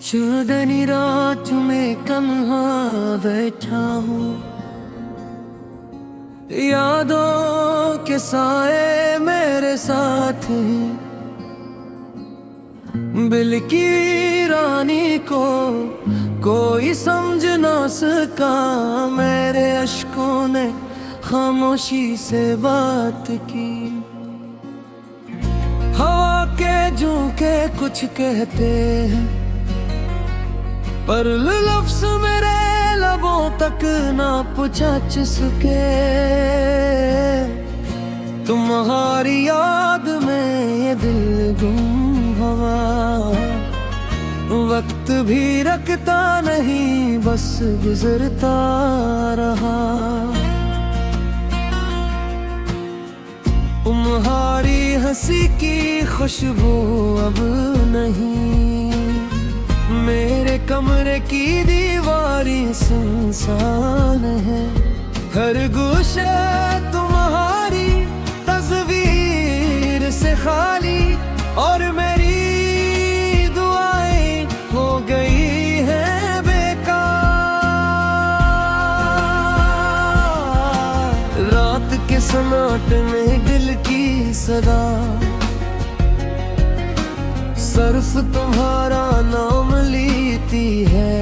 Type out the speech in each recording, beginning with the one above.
चांदनी रात में तन्हा बैठा हूँ, यादों के साए मेरे साथ हैं। बिल की रानी को कोई समझ ना सका, मेरे अश्कों ने खामोशी से बात की। हवा के झोंके कुछ कहते हैं, पर लफ्ज़ मेरे लबों तक ना पहुंच सके। तुम्हारी याद में ये दिल गुम हुआ, वक्त भी रखता नहीं, बस गुजरता रहा। तुम्हारी हंसी की खुशबू अब नहीं, मेरे कमरे की दीवारी सुनसान है। हर गोशे तुम्हारी तस्वीर से खाली, और मेरी दुआएं हो गई हैं बेकार। रात के सन्नाटे में दिल की सदा, सिर्फ तुम्हारा नाम लेती है।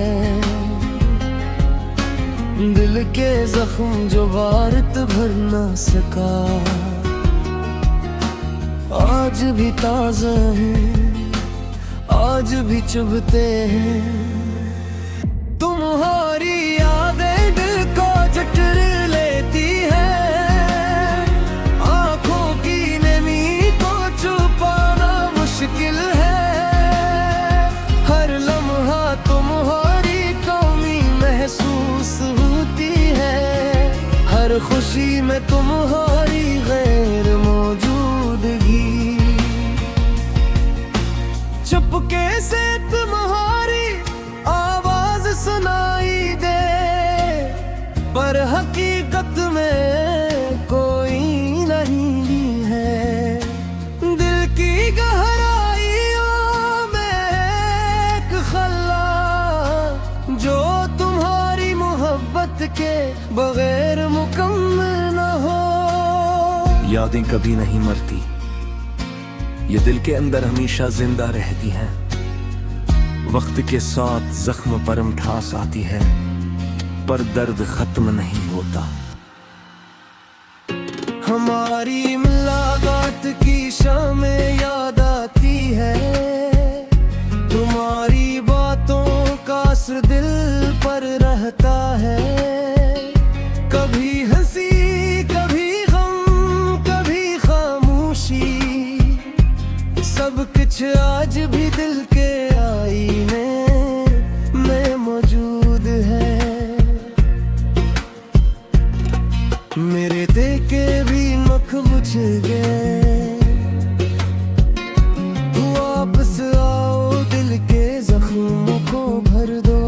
दिल के जख्म जो वारत भर ना सका, आज भी ताज़ा हैं, आज भी चुभते हैं। तुम्हारी यादें दिल को जकड़ लेती है, आंखों की नमी को छुपाना मुश्किल है। हर लम्हा तुम्हारी कमी महसूस होती है, हर खुशी में तुम्हारी गैर मौजूदगी। चुपके से तुम्हारी आवाज सुनाई दे, पर हकीकत में कोई नहीं है। दिल की गहराइयों में एक खला, जो तुम्हारी मोहब्बत के बगैर मुकम्मल न हो। यादें कभी नहीं मरती, ये दिल के अंदर हमेशा जिंदा रहती हैं। वक्त के साथ जख्म पर मिठास आती है, पर दर्द खत्म नहीं होता। हमारी मुलाकात की शामें याद आती है, तुम्हारी बातों का असर दिल पर रहता है। कभी हंसी कभी गम कभी खामोशी, सब कुछ आज भी दिल के आईने में मौजूद है। मेरे देखे भी नख बुझ गए, वापस आओ दिल के जख्मों को भर दो।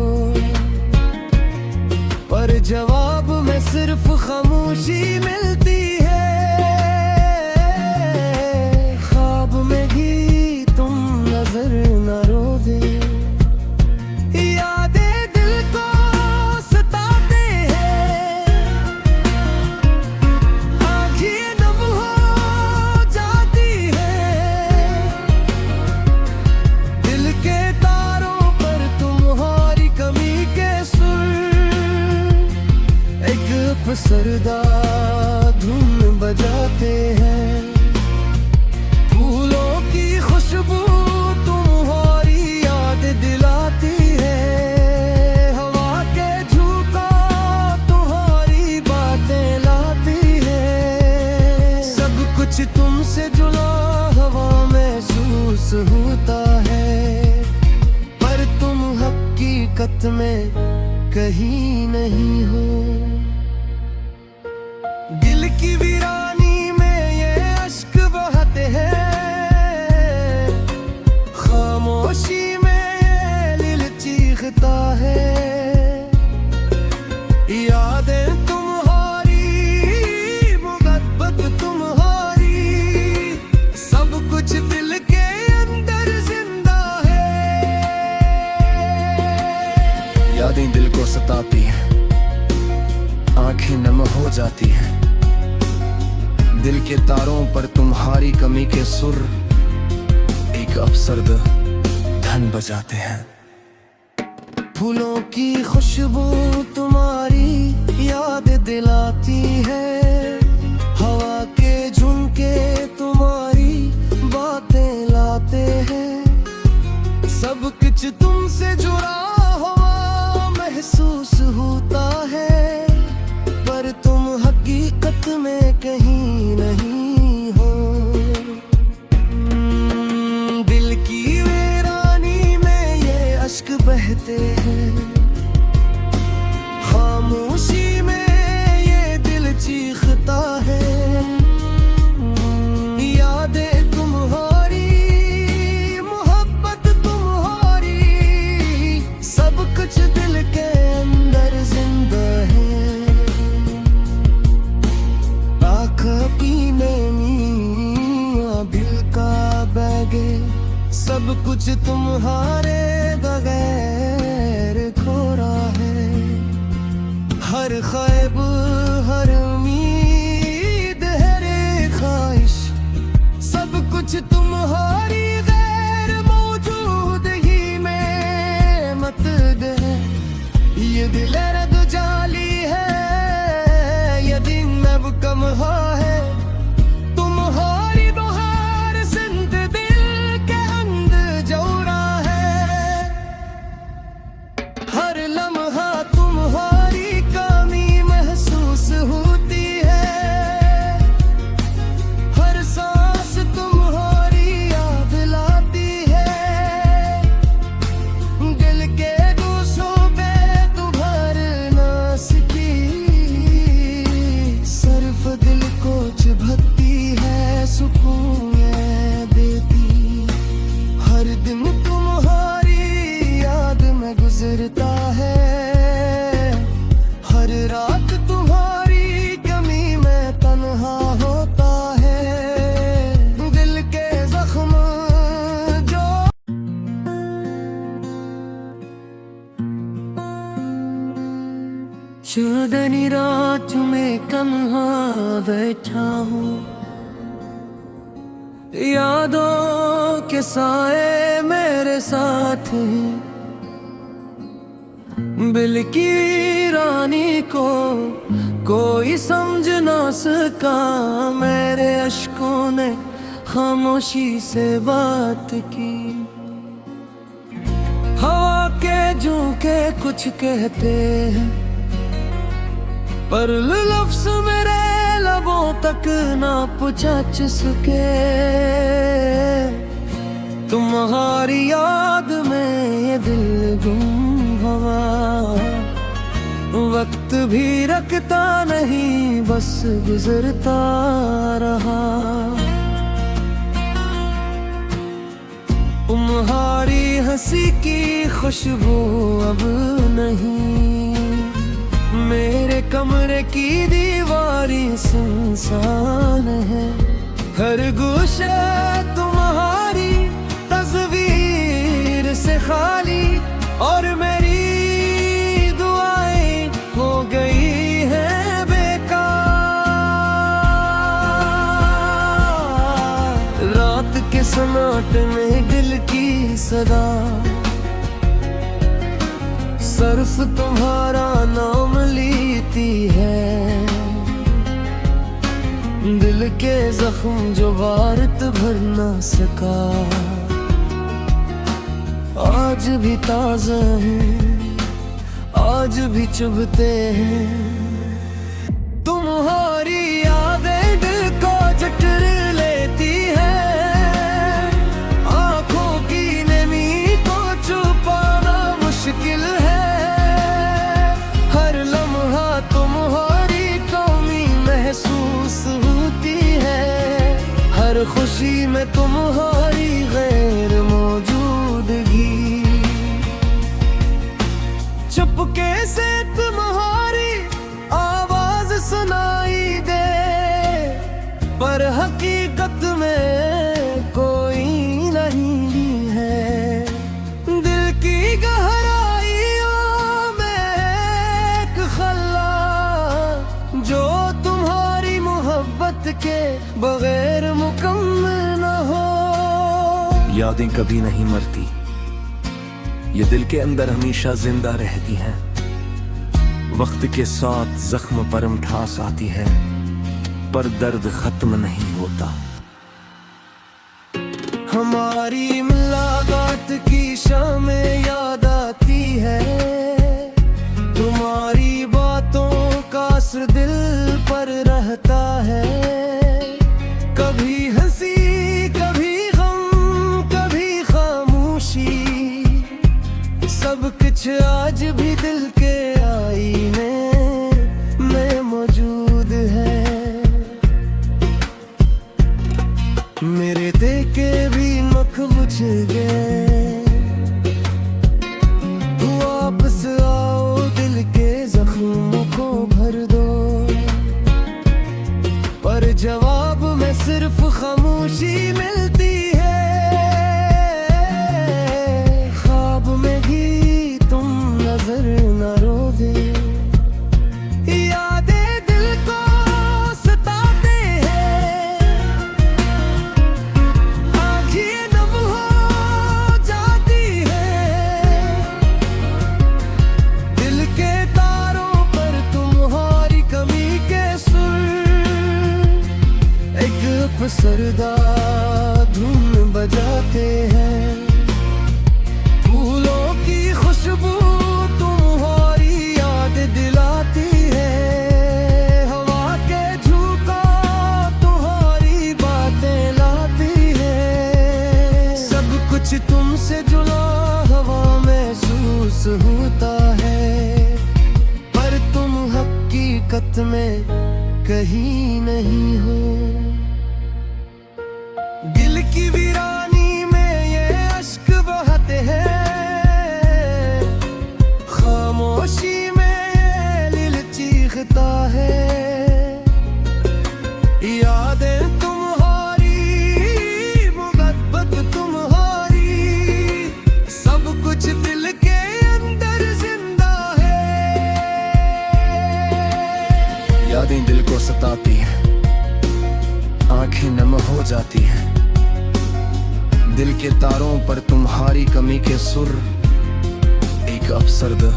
पर जवाब में सिर्फ खामोशी मिलती है। ख्वाब में भी तुम नजर न रो दे, यादें दिल को सताते हैं। आँखें नम हो जाती है, दिल के तारों पर तुम्हारी कमी के सुर एक अपसरदा धुन बजाते हैं। फूलों की खुशबू तुम्हारी याद दिलाती है, हवा के झोंका तुम्हारी बातें लाती है। सब कुछ तुमसे जुड़ा हवा महसूस होता है, पर तुम हकीकत में कहीं नहीं हो। दिल की वीरानी में ये अश्क बहते हैं, खामोशी में ये दिल चीखता है। यादें तुम्हारी, मोहब्बत तुम्हारी, सब कुछ दिल के अंदर जिंदा है। सताती है, आंखें नम हो जाती हैं। दिल के तारों पर तुम्हारी कमी के सुर एक अफसरद धन बजाते हैं। फूलों की खुशबू तुम्हारी याद दिलाती है, हवा के झुमके तुम्हारी बातें लाते हैं। सब कुछ तुमसे जुड़ा हुआ महसूस होता है, पर तुम हकीकत में कहीं नहीं हो। दिल की वीरानी में ये अश्क बहते हैं, खामोशी में ये दिल चीखता है। यादें तुम्हारी, मोहब्बत तुम्हारी, सब कुछ दिल के अंदर जिंदा है। आँख पीने मियां दिल का बैगे, सब कुछ तुम्हारे बगैर खोरा है। हर ख्वाब, हर उम्मीद, हर ख्वाहिश, सब कुछ तुम्हारी गैर मौजूदगी में मत दे। ये दिल रद जाली है, ये दिन अब कम है। तुम्हारी बहार सिंध दिल के अंदर जोरा है। हर लम्हा तुम्हारी कमी महसूस होती है, हर सांस तुम्हारी याद लाती है। दिल के दोषों पे तुम्हार नास की, सिर्फ दिल को चुभती है, सुकून ये देती। हर दिन तुम्हारी याद में गुजरता है, हर रात तुम्हारी कमी में तन्हा होता है। दिल के जख्म जो चांदनी रात में कन्हा बैठा हूँ, यादों के साए मेरे साथ हैं। दिल की रानी को कोई समझ ना सका, मेरे अश्कों ने खामोशी से बात की। हवा के झोंके कुछ कहते हैं, पर लफ्ज़ मेरे लबों तक ना पहुंच सके। तुम्हारी याद में ये दिल गुम हुआ, वक्त भी रखता नहीं, बस गुजरता रहा। तुम्हारी हंसी की खुशबू अब नहीं, मेरे कमरे की दीवारी सुनसान है। हर गोशे तुम्हारी तस्वीर से खाली, और मेरी दुआएं हो गई हैं बेकार। रात के सन्नाटे में दिल की सदा, सिर्फ तुम्हारा नाम लेती है। दिल के जख्म जो वारत भर ना सका, आज भी ताज़ा हैं, आज भी चुभते हैं। तुम्हारी यादें दिल को जकड़ लेती है, आंखों की नमी को छुपाना मुश्किल है। हर लम्हा तुम्हारी कमी महसूस होती है, हर खुशी में तुम्हारी गैर मौजूदगी। चुपके से तुम्हारी आवाज सुनाई दे, पर हकीकत में कोई नहीं है। दिल की गहराइयों में यादें कभी नहीं मरती, ये दिल के अंदर हमेशा जिंदा रहती हैं। वक्त के साथ जख्म पर मिठास आती है, पर दर्द खत्म नहीं होता। हमारी मुलाकात की शामें याद आती है, तुम्हारी बातों का असर दिल पर रहता है। कभी हंसी कभी गम कभी खामोशी, सब कुछ आज भी दिल के आईने में मौजूद है। मेरे देखे भी नख बुझ गए, वापस आओ दिल के जख्मों को भर दो, पर जवाब में सिर्फ खामोशी मिलती है। ख्वाब में भी तुम नजर न रोगे, यादें दिल को सताते हैं, आँखें नम हो जाती है। दिल के तारों पर तुम्हारी कमी के सुर एक अपसरदा धुन बजाते हैं। फूलों की खुशबू तुम्हारी याद दिलाती है, हवा के झोंका तुम्हारी बातें लाती है। सब कुछ तुमसे जुड़ा हवा महसूस होता है, पर तुम हकीकत में कहीं नहीं हो। दिल की वीरानी में ये अश्क बहते हैं, खामोशी में ये दिल चीखता है। यादें तुम्हारी मोहब्बत तुम्हारी, सब कुछ दिल के अंदर जिंदा है। यादें दिल को सताती हैं, आंखें नम हो जाती हैं। दिल के तारों पर तुम्हारी कमी के सुर एक अफसरदा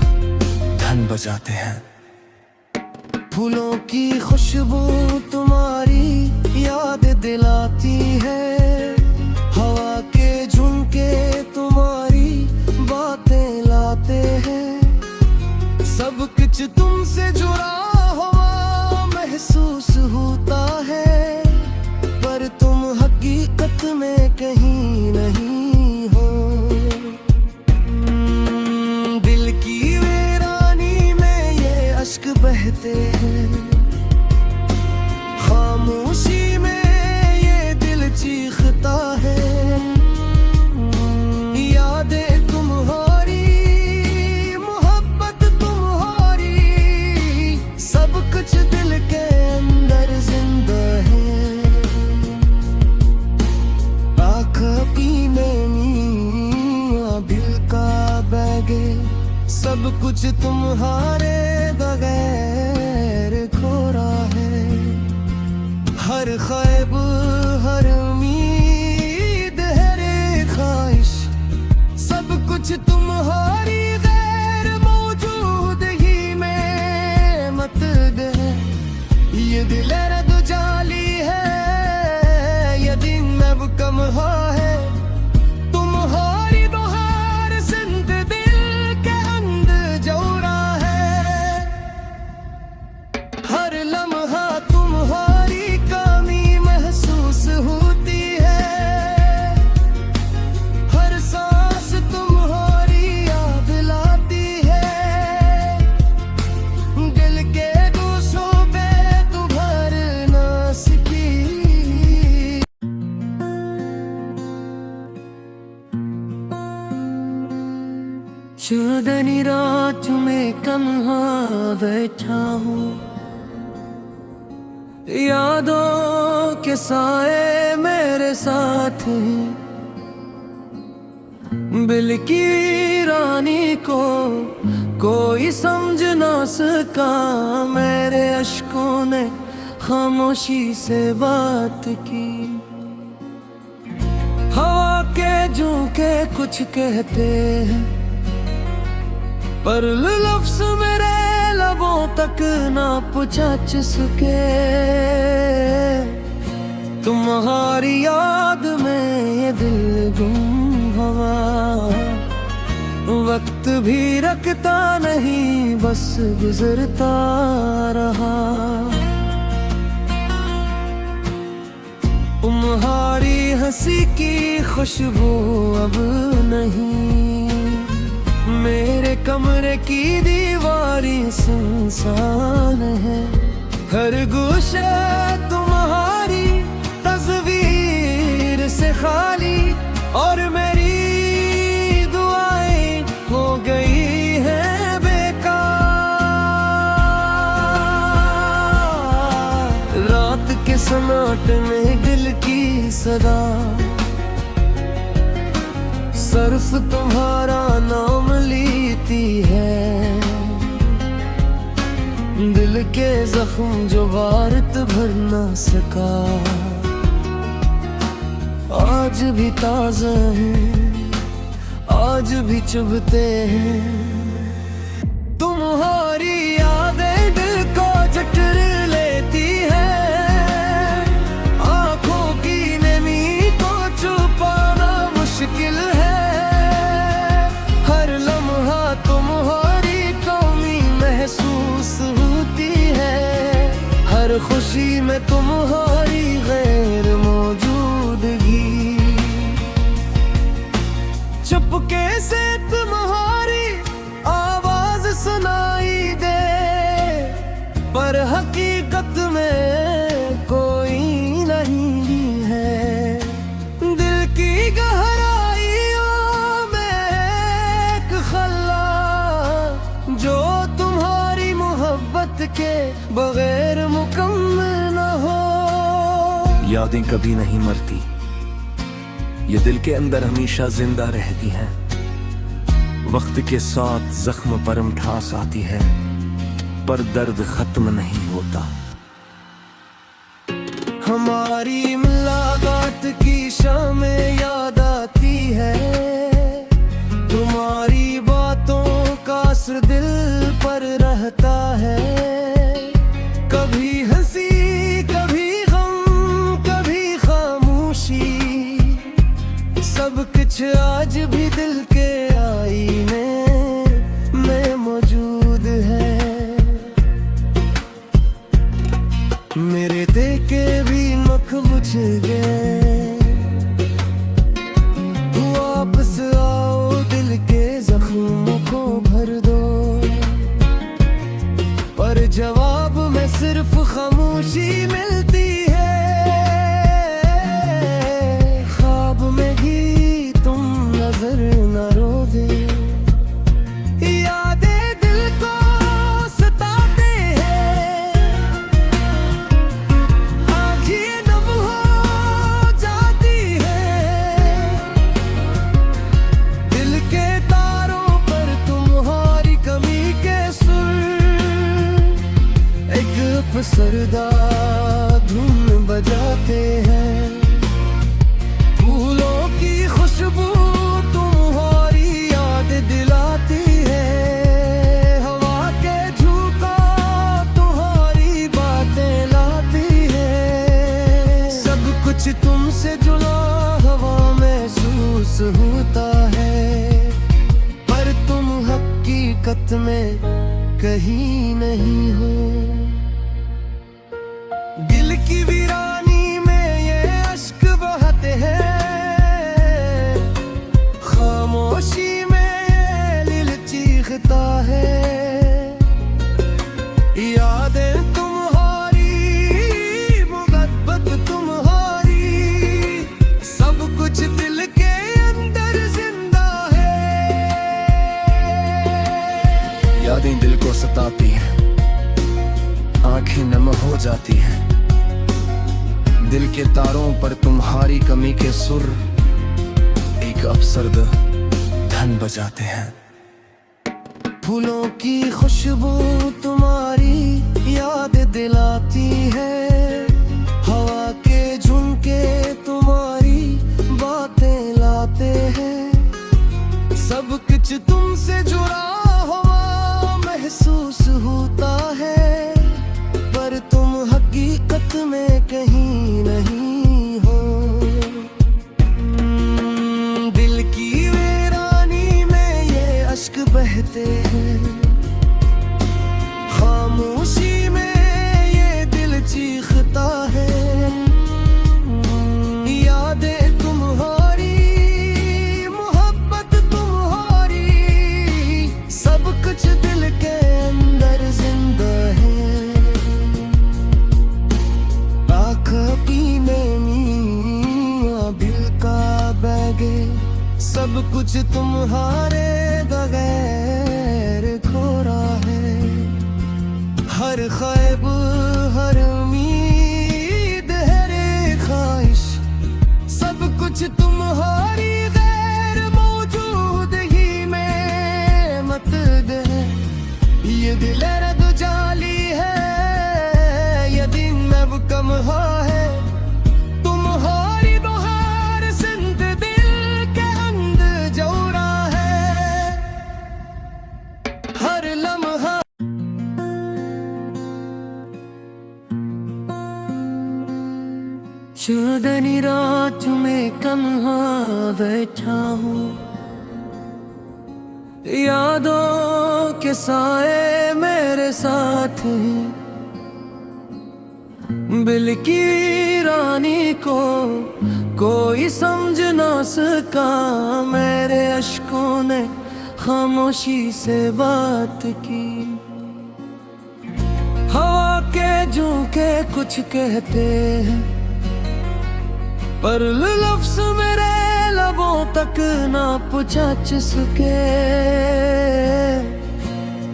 धन बजाते हैं। फूलों की खुशबू तुम्हारी याद दिलाती है, हवा के झुमके तुम्हारी बातें लाते हैं। सब कुछ तुमसे जुड़ा हुआ महसूस होता है, पर तुम हकीकत में कहीं नहीं हो। दिल की वीरानी में ये अश्क बहते हैं, खामोशी में ये दिल चीखता है। यादें तुम्हारी मोहब्बत तुम्हारी, सब कुछ दिल के अंदर जिंदा है। दिल का बैगे सब कुछ तुम्हारे बगैर खोरा है। हर ख्वाब हर उम्मीद हर ख्वाहिश, सब कुछ तुम्हारी गैर मौजूदगी में मत दे। ये दिल रद जाली है, ये दिन अब कम है। तुम्हारी बहार जिंद दिल के अंदर जोड़ा है, हर लम्हा तुम्हारी कमी महसूस होती है। हर सांस तुम्हारी याद लाती है, दिल के गोशों पे तू भरना सीखी। चांदनी रात में कन्हा बैठा हूँ, यादों के साए मेरे साथ हैं। दिल की रानी को कोई समझ ना सका, मेरे अश्कों ने खामोशी से बात की। हवा के जो के कुछ कहते हैं, पर लफ्ज़ मेरे लबों तक ना पहुंच सके। तुम्हारी याद में ये दिल गुम हुआ, वक्त भी रखता नहीं, बस गुजरता रहा। तुम्हारी हंसी की खुशबू अब नहीं, मेरे कमरे की दीवारी सुनसान है। हर गोशे तुम्हारी तस्वीर से खाली, और मेरी दुआएं हो गई हैं बेकार। रात के सन्नाटे में दिल की सदा, सर्फ तुम्हारा नाम लेती है। दिल के जख्म जो वारत भर ना सका, आज भी ताज़ा हैं, आज भी चुभते हैं। तुम्हारी यादें दिल को जकड़ लेती है, आंखों की नमी को छुपाना मुश्किल है। हर लम्हा तुम्हारी कमी महसूस होती है, हर खुशी में तुम्हारी गैर मौजूदगी। चुपके से तुम्हारी आवाज सुनाई दे, पर हकीकत में कोई नहीं है। दिल की गहराइयों में एक खला, जो तुम्हारी मोहब्बत के बगैर मुकम्मल न हो। यादें कभी नहीं मरती, ये दिल के अंदर हमेशा जिंदा रहती हैं। वक्त के साथ जख्म पर मिठास आती है, पर दर्द खत्म नहीं होता। हमारी मुलाकात की शामें याद आती है, तुम्हारी बातों का असर दिल पर रहता है। कभी हंसी, कभी गम, कभी खामोशी, सब कुछ आज भी दिल के आईने में मौजूद है। मेरे देखे भी नख बुझ गए, वापस आओ दिल के जख्मों को भर दो, पर जवाब में सिर्फ खामोशी मिलती है। ख्वाब में भी तुम नजर न रोगे, यादें दिल को सताते हैं, आँखें नम हो जाती है। दिल के तारों पर तुम्हारी कमी के सुर एक अपसरदा धुन बजाते हैं। फूलों की खुशबू तुम्हारी याद दिलाती है, हवा के झोंका तुम्हारी बातें लाती है। सब कुछ तुमसे जुड़ा हवा महसूस होता है, पर तुम हकीकत में कहीं नहीं हो। दिल की वीरानी में ये अश्क बहते हैं, खामोशी में ये दिल चीखता है। यादें तुम्हारी, मोहब्बत तुम्हारी, सब कुछ दिल के अंदर जिंदा है। यादें दिल को सताती हैं, आंखें नम हो जाती हैं। दिल के तारों पर तुम्हारी कमी के सुर एक अफसरद धन बजाते हैं। फूलों की खुशबू तुम्हारी याद दिलाती है, हवा के झुमके तुम्हारी बातें लाते कुछ तुमसे जुड़ा हुआ महसूस होता है, पर तुम हकीकत में कहीं नहीं हो। दिल की वीरानी में ये अश्क बहते हैं, खामोशी में ये दिल चीखता है। यादें तुम्हारी, मोहब्बत तुम्हारी, सब कुछ दिल के अंदर जिंदा है। आँख पीने मियां दिल का बैगे, सब कुछ तुम्हारे बगैर खोरा है। हर ख्वाब, हर उम्मीद, हर एक ख्वाहिश, सब कुछ तुम्हारी गैर मौजूदगी में मत दे। ये दिल रद जाली है, ये दिन अब कम है। तुम्हारी बहार सिंध दिल के अंदर जोड़ा है। हर लम्हा चांदनी रात में कन्हा बैठा हूँ, यादों के साए मेरे साथ हैं। दिल की रानी को कोई समझ ना सका, मेरे अश्कों ने खामोशी से बात की। हवा के झोंके कुछ कहते हैं, पर लफ्ज़ मेरे लबों तक ना पहुँच सके।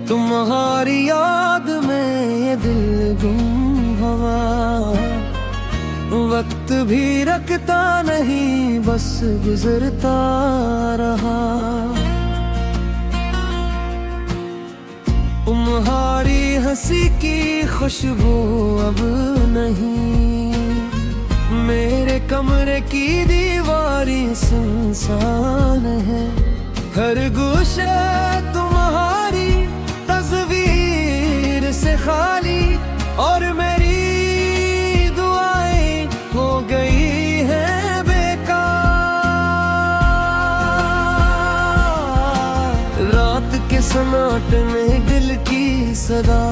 तुम्हारी याद में ये दिल गुम हुआ, वक्त भी रखता नहीं, बस गुजरता रहा। तुम्हारी हंसी की खुशबू अब नहीं, मेरे कमरे की दीवारी सुनसान है। हर गोशे तुम्हारी तस्वीर से खाली, और मेरी दुआएं हो गई हैं बेकार। रात के सन्नाटे में दिल की सदा,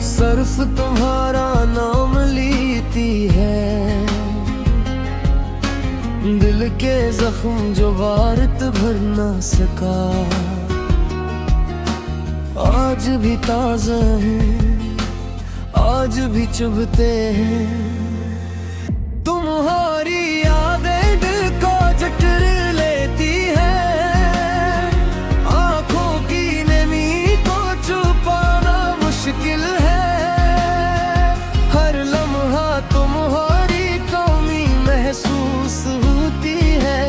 सर्फ तुम्हारा नाम लेती है। दिल के जख्म जो वारत भर ना सका, आज भी ताज़ा हैं, आज भी चुभते हैं। तुम्हारी यादें दिल को जकड़ लेती है, आंखों की नमी को छुपाना मुश्किल है। हर लम्हा तुम्हारी कमी महसूस होती है,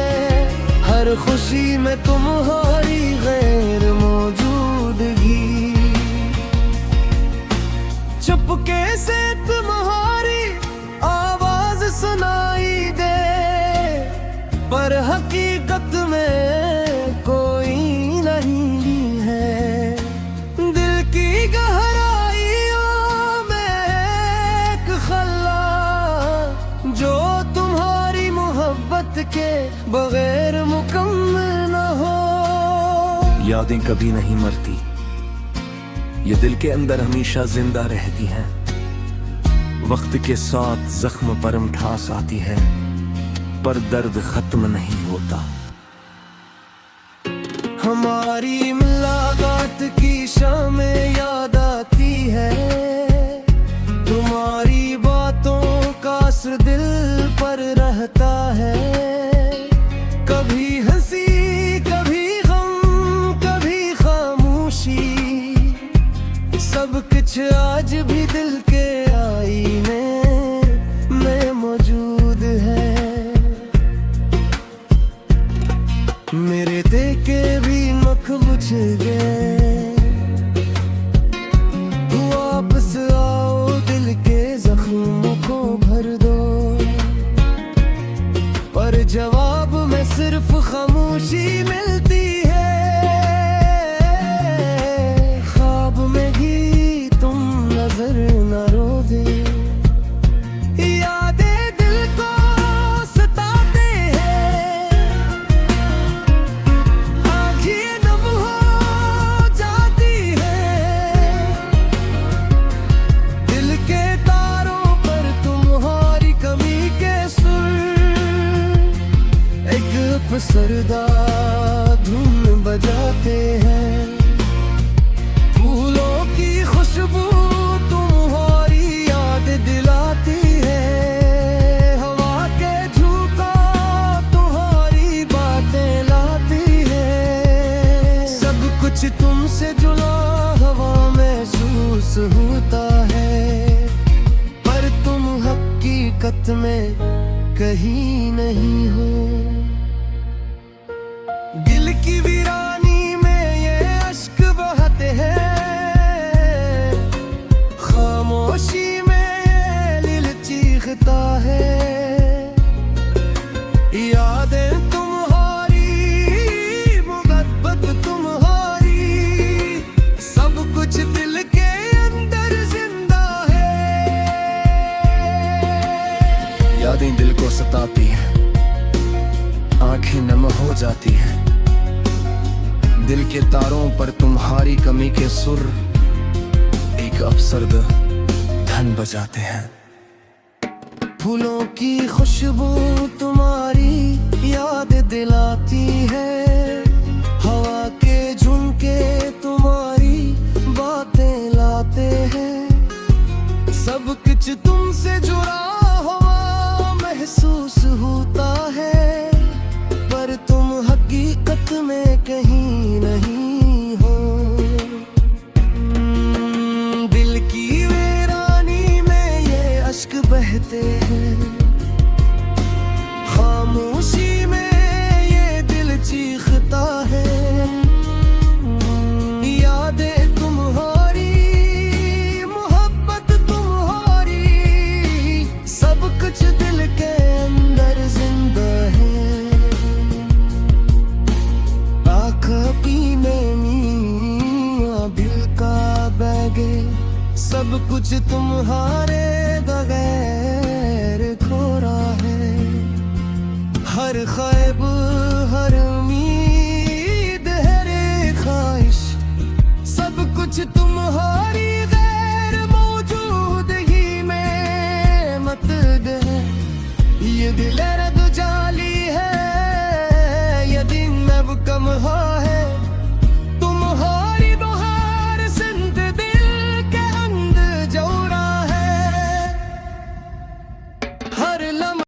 हर खुशी में तुम्हारी गैर मौजूदगी। चुपके से तुम्हारी आवाज सुनाई दे, पर हकीकत में कोई नहीं है। दिल की गहराइयों में एक खल्ला, जो तुम्हारी मोहब्बत के बगैर मुकम्मल न हो। यादें कभी नहीं मरती, ये दिल के अंदर हमेशा जिंदा रहती हैं। वक्त के साथ जख्म पर मिठास आती है, पर दर्द खत्म नहीं होता। हमारी मुलाकात की शामें याद आती है, तुम्हारी बातों का असर दिल पर रहता है। कभी हंसी, कभी गम, कभी खामोशी, सब कुछ आज भी दिल के आईने में मौजूद है। मेरे देखे भी नख बुझ गए, वापस आओ दिल के जख्मों को भर दो। पर जवाब में सिर्फ खामोश खुशी मिलती है, ख्वाब में ही तुम नजर न रोगे। यादें दिल को सताते हैं, आँखें नम हो जाती है। दिल के तारों पर तुम्हारी कमी के सुर एक अपसरदा धुन बजाते हैं। फूलों की खुशबू तुम्हारी याद दिलाती है, हवा के झोंका तुम्हारी बातें लाती है। सब कुछ तुमसे जुड़ा हवा महसूस होता है, पर तुम हकीकत में कहीं नहीं हो। दिल की वीरानी में ये अश्क बहते हैं, खामोशी में ये दिल चीखता है। यादें तुम्हारी, मोहब्बत तुम्हारी, सब कुछ दिल के अंदर जिंदा है। यादें दिल को सताती हैं, आंखें नम हो जाती हैं। दिल के तारों पर तुम्हारी कमी के सुर एक अफसरद धन बजाते हैं। फूलों की खुशबू तुम्हारी याद दिलाती है, हवा के झुमके तुम्हारी बातें लाते हैं। सब कुछ तुमसे जुड़ा हुआ महसूस होता है, पर तुम हकीकत में कहीं नहीं हो। दिल की वीरानी में ये अश्क बहते हैं, खामोशी में ये दिल चीखता है। यादें तुम्हारी, मोहब्बत तुम्हारी, सब कुछ दिल के अंदर जिंदा है। दिल का बैगे सब कुछ तुम्हारे बगैर खोरा है। हर ख्वाब, हर उम्मीद, हर ख्वाहिश, सब कुछ तुम्हारी गैर मौजूदगी में मत दे। ये दिल